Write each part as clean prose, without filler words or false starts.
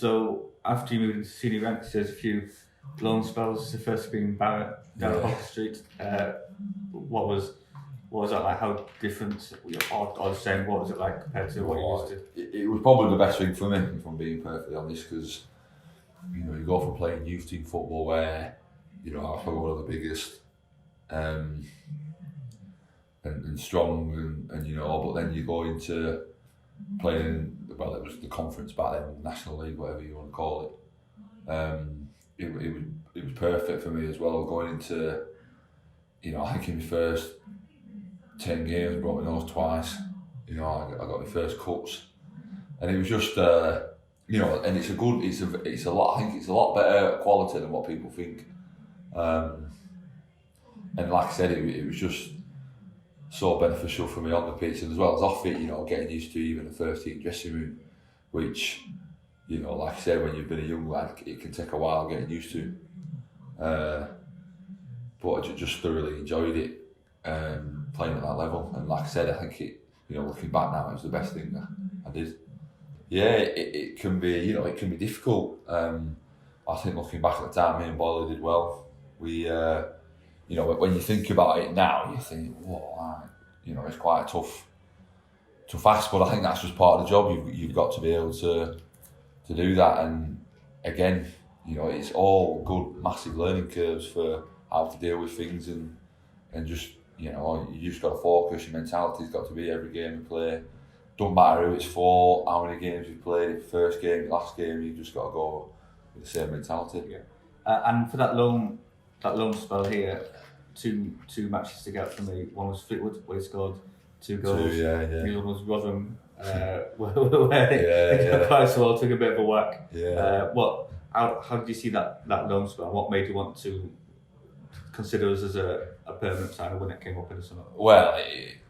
So after you moved into senior ranks, there's a few loan spells. The first being Barrow down at Hock Street. What was that like? How different or the same? What was it like compared to what you used to? It was probably the best thing for me, if I'm being perfectly honest, because you go from playing youth team football where I was probably one of the biggest and strong and but then you go into playing, well, it was the conference back then, National League, whatever you want to call it. It was perfect for me as well, going into I think in my first 10 games, broke my nose twice. I got my first cuts, and it was just and it's a lot. I think it's a lot better quality than what people think. And like I said, it was just so beneficial for me on the pitch and as well as off it. Getting used to even the first team dressing room, which like I said, when you've been a young lad, it can take a while getting used to. But I just thoroughly enjoyed it. Playing at that level, and like I said, I think it. Looking back now, it was the best thing that I did. Yeah, it can be. It can be difficult. I think looking back at the time, me and Boyle did well. We, when you think about it now, you think, whoa, it's quite a tough ask. But I think that's just part of the job. You've got to be able to do that. And again, it's all good, massive learning curves for how to deal with things and just. You just got to focus. Your mentality's got to be every game you play. Don't matter who it's for, how many games you've played. If first game, last game, you just got to go with the same mentality. Yeah. And for that loan spell here, two matches to get for me. One was Fleetwood, where he scored 2 goals. Yeah. The other was Rotherham, where Price took a bit of a whack. Yeah. How did you see that loan spell? What made you want to consider us as a permanent signing when it came up in the summer? Well,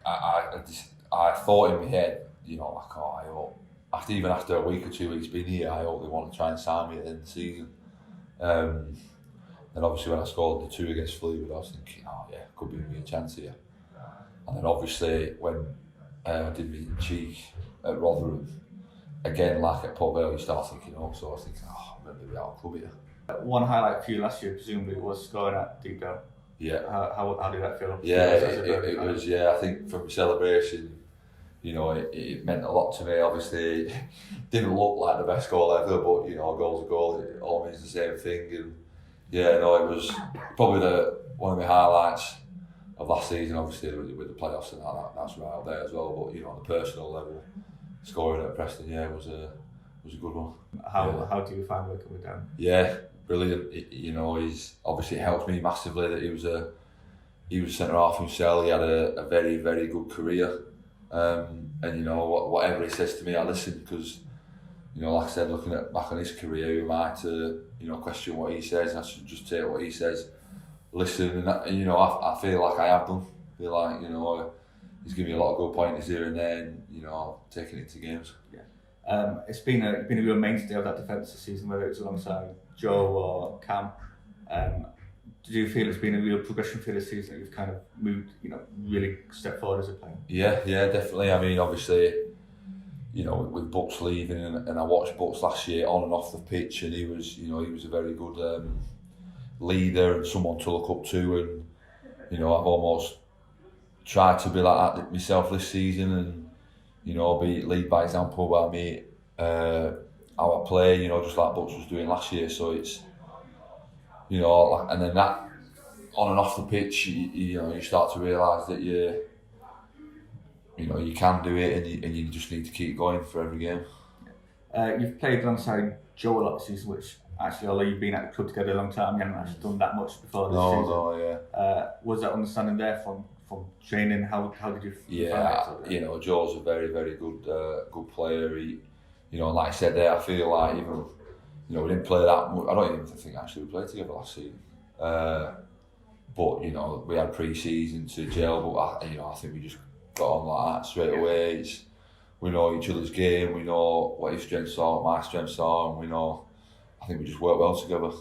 I thought in my head, I hope after a week or 2 weeks being here, I hope they want to try and sign me at the end of the season. And obviously when I scored the 2 against Fleetwood, I was thinking, could be a chance here. And then obviously when I did my cheek at Rotherham, again like at Port Vale, you start thinking, so I was thinking, maybe I'll club here. One highlight for you last year, presumably, was scoring at Deep Down. Yeah. How did that feel? Yeah, it was. Yeah, I think from celebration, it meant a lot to me. Obviously, it didn't look like the best goal ever, but a goal's a goal. It all means the same thing. And it was probably one of my highlights of last season. Obviously, with the playoffs and that's right up there as well. But on the personal level, scoring at Preston, was a good one. How do you find working with Dan? Yeah, brilliant. He's obviously it helped me massively that he was centre half himself. He had a very, very good career, and whatever he says to me, I listen because like I said, looking back on his career, who am I to question what he says? I should just take what he says, listen, and I feel like I have done. I feel like he's given me a lot of good pointers here and there, and taking it to games. Yeah. It's been a real mainstay of that defence this season, whether it's alongside Joe or Cam. Do you feel it's been a real progression for this season? That you've kind of moved, really stepped forward as a player. Yeah, definitely. I mean, obviously, with Bucks leaving, and I watched Bucks last year on and off the pitch, and he was a very good leader and someone to look up to, and I've almost tried to be like that myself this season, and lead by example by me, how I play, just like Bucks was doing last year. So it's, and then that on and off the pitch, you start to realise that you can do it, and you just need to keep going for every game. You've played alongside Joe a lot this season, which actually, although you've been at the club together a long time, you haven't actually done that much before this season. No, was that understanding there from training? How did you find it? Joe's a very, very good player. He, like I said there, I feel like even, we didn't play that much. I don't even think actually we played together last season. But we had pre-season to gel, but I think we just got on like that straight away. We know each other's game. We know what his strengths are, what my strengths are, and I think we just work well together.